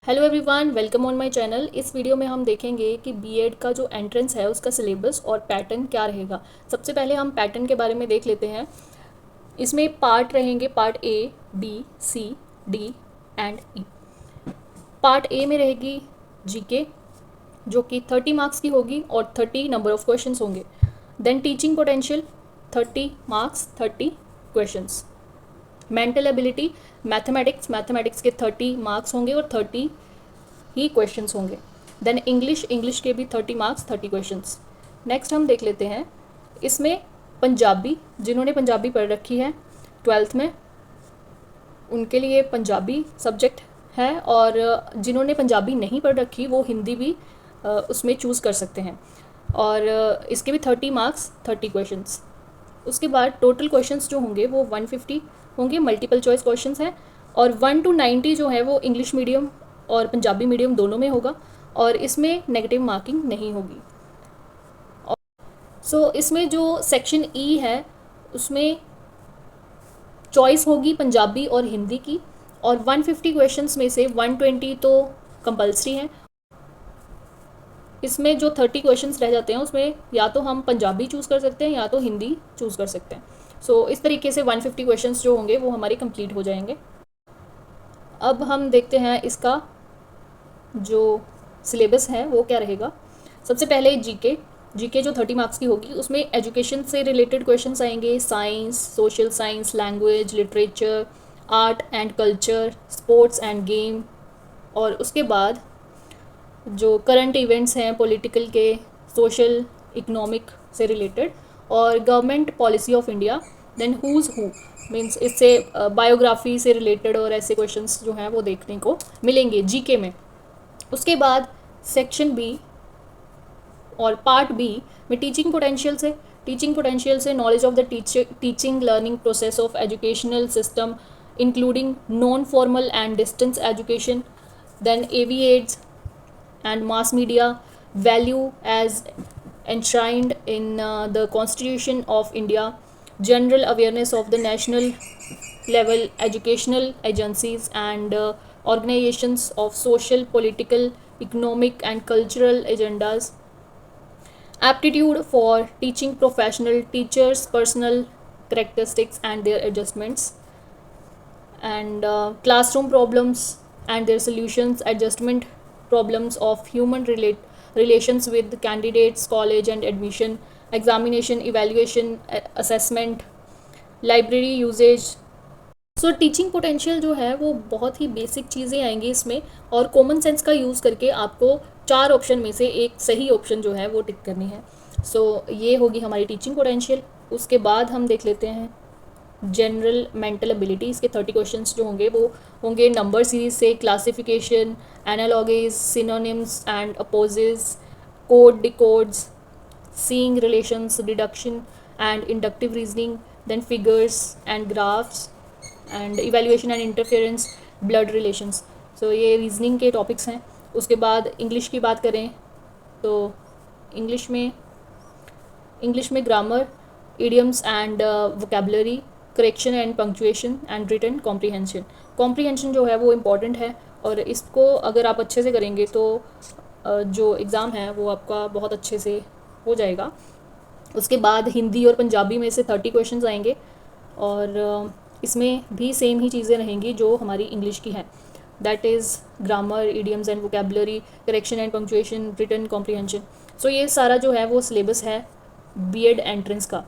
Hello everyone, welcome on my channel. इस video में हम देखेंगे कि बीएड का जो एंट्रेंस है उसका सिलेबस और पैटर्न क्या रहेगा। सबसे पहले हम पैटर्न के बारे में देख लेते हैं। इसमें पार्ट रहेंगे, part A, B, C, D and E. Part A में रहेगी जीके, जो कि 30 मार्क्स की होगी और 30 नंबर ऑफ क्वेश्चंस होंगे। Then teaching potential 30 marks, 30 questions. Mental ability, mathematics के 30 मार्क्स होंगे और 30 ही क्वेश्चंस होंगे। देन इंग्लिश के भी 30 मार्क्स, 30 क्वेश्चंस। नेक्स्ट हम देख लेते हैं इसमें पंजाबी, जिन्होंने पंजाबी पढ़ रखी है 12th में उनके लिए पंजाबी सब्जेक्ट है, और जिन्होंने पंजाबी नहीं पढ़ रखी वो हिंदी भी उसमें चूज़ कर सकते हैं। और इसके भी 30 मार्क्स, 30 क्वेश्चंस। उसके बाद टोटल क्वेश्चंस जो होंगे वो 150 होंगे, मल्टीपल चॉइस क्वेश्चंस हैं। और 1 to 90 जो है वो इंग्लिश मीडियम और पंजाबी मीडियम दोनों में होगा, और इसमें नेगेटिव मार्किंग नहीं होगी। सो इसमें जो सेक्शन ई है उसमें चॉइस होगी पंजाबी और हिंदी की, और 150 क्वेश्चंस में से 120 तो कंपलसरी हैं। इसमें जो 30 क्वेश्चंस रह जाते हैं उसमें या तो हम पंजाबी चूज़ कर सकते हैं या तो हिंदी चूज़ कर सकते हैं। सो इस तरीके से 150 क्वेश्चंस जो होंगे वो हमारे कंप्लीट हो जाएंगे। अब हम देखते हैं इसका जो सिलेबस है वो क्या रहेगा। सबसे पहले जीके जो 30 मार्क्स की होगी उसमें एजुकेशन से रिलेटेड क्वेश्चंस आएंगे, science, social science, language, literature, art and culture, sports and game. और उसके बाद जो करंट इवेंट्स हैं पॉलिटिकल के, सोशल, इकोनॉमिक से रिलेटेड, और government policy of India. Then who's who means इससे बायोग्राफी से रिलेटेड और ऐसे क्वेश्चंस जो हैं वो देखने को मिलेंगे जीके में। उसके बाद सेक्शन बी और पार्ट बी में टीचिंग पोटेंशियल से knowledge of the teaching learning process of educational system including non formal and distance education. Then AV aids and mass media, value as enshrined in the Constitution of India, general awareness of the national level educational agencies and organizations of social, political, economic and cultural agendas, aptitude for teaching professional, teachers personal characteristics and their adjustments, and classroom problems and their solutions, adjustment problems of human relations with candidates, college and admission, examination, evaluation, assessment, library usage। So teaching potential जो है वो बहुत ही basic चीज़ें आएंगी इसमें, और common sense का use करके आपको 4 ऑप्शन में से एक सही ऑप्शन जो है वो टिक करनी है। सो ये होगी हमारी टीचिंग पोटेंशियल। उसके बाद हम देख लेते हैं जनरल मेंटल एबिलिटी। इसके 30 क्वेश्चंस जो होंगे वो होंगे नंबर सीरीज से, classification, analogies, synonyms and opposites, code, decodes, seeing relations, deduction and inductive reasoning, then figures and graphs and evaluation and interference, blood relations. So ये रीजनिंग के topics हैं। उसके बाद इंग्लिश की बात करें तो इंग्लिश में grammar, idioms and vocabulary, correction and punctuation and written comprehension जो है वो इम्पॉर्टेंट है, और इसको अगर आप अच्छे से करेंगे तो जो एग्ज़ाम है वो आपका बहुत अच्छे से हो जाएगा। उसके बाद हिंदी और पंजाबी में से 30 क्वेश्चंस आएंगे, और इसमें भी सेम ही चीज़ें रहेंगी जो हमारी इंग्लिश की हैं, that is grammar, idioms and vocabulary, correction and punctuation, written comprehension. So ये सारा जो है वो सिलेबस है बीएड एंट्रेंस का।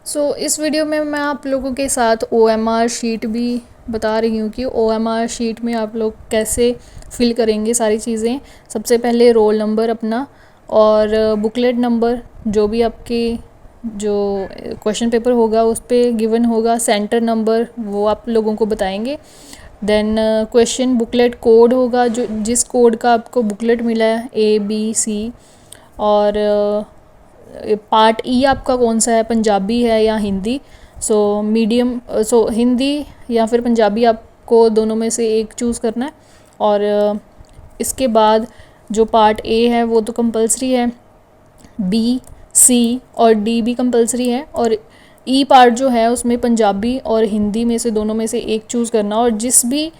सो इस वीडियो में मैं आप लोगों के साथ OMR शीट भी बता रही हूँ कि OMR शीट में आप लोग कैसे फिल करेंगे सारी चीज़ें। सबसे पहले रोल नंबर अपना और बुकलेट नंबर, जो भी आपके जो क्वेश्चन पेपर होगा उस पर गिवन होगा, सेंटर नंबर वो आप लोगों को बताएंगे। देन क्वेश्चन बुकलेट कोड होगा, जो जिस कोड का आपको बुकलेट मिला है ABC, और पार्ट ई आपका कौन सा है, पंजाबी है या हिंदी। सो हिंदी या फिर पंजाबी आपको दोनों में से एक चूज़ करना है। और इसके बाद जो पार्ट ए है वो तो कंपलसरी है, बी, सी और डी भी कंपलसरी है, और ई पार्ट जो है उसमें पंजाबी और हिंदी में से दोनों में से एक चूज़ करना। और जिस भी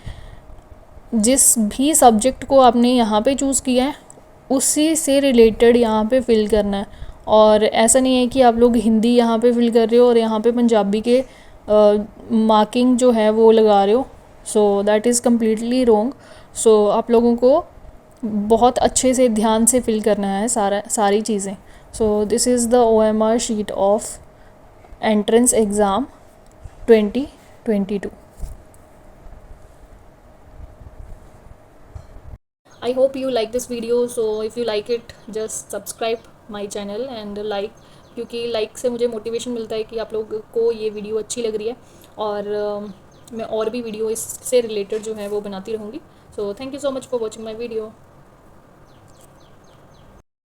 जिस भी सब्जेक्ट को आपने यहाँ पे चूज़ किया है उसी से रिलेटेड यहाँ पे फिल करना है। और ऐसा नहीं है कि आप लोग हिंदी यहाँ पे फिल कर रहे हो और यहाँ पे पंजाबी के मार्किंग जो है वो लगा रहे हो। सो दैट इज़ कम्प्लीटली रोंग। सो आप लोगों को बहुत अच्छे से ध्यान से फिल करना है सारी चीज़ें। So this is the OMR sheet of entrance exam 2022। I hope you like this video. So if you like it, just subscribe my channel and like, क्योंकि लाइक से मुझे मोटिवेशन मिलता है कि आप लोगों को ये वीडियो अच्छी लग रही है। और मैं और भी वीडियो इससे रिलेटेड जो है वो बनाती रहूँगी। So thank you so much for watching my video.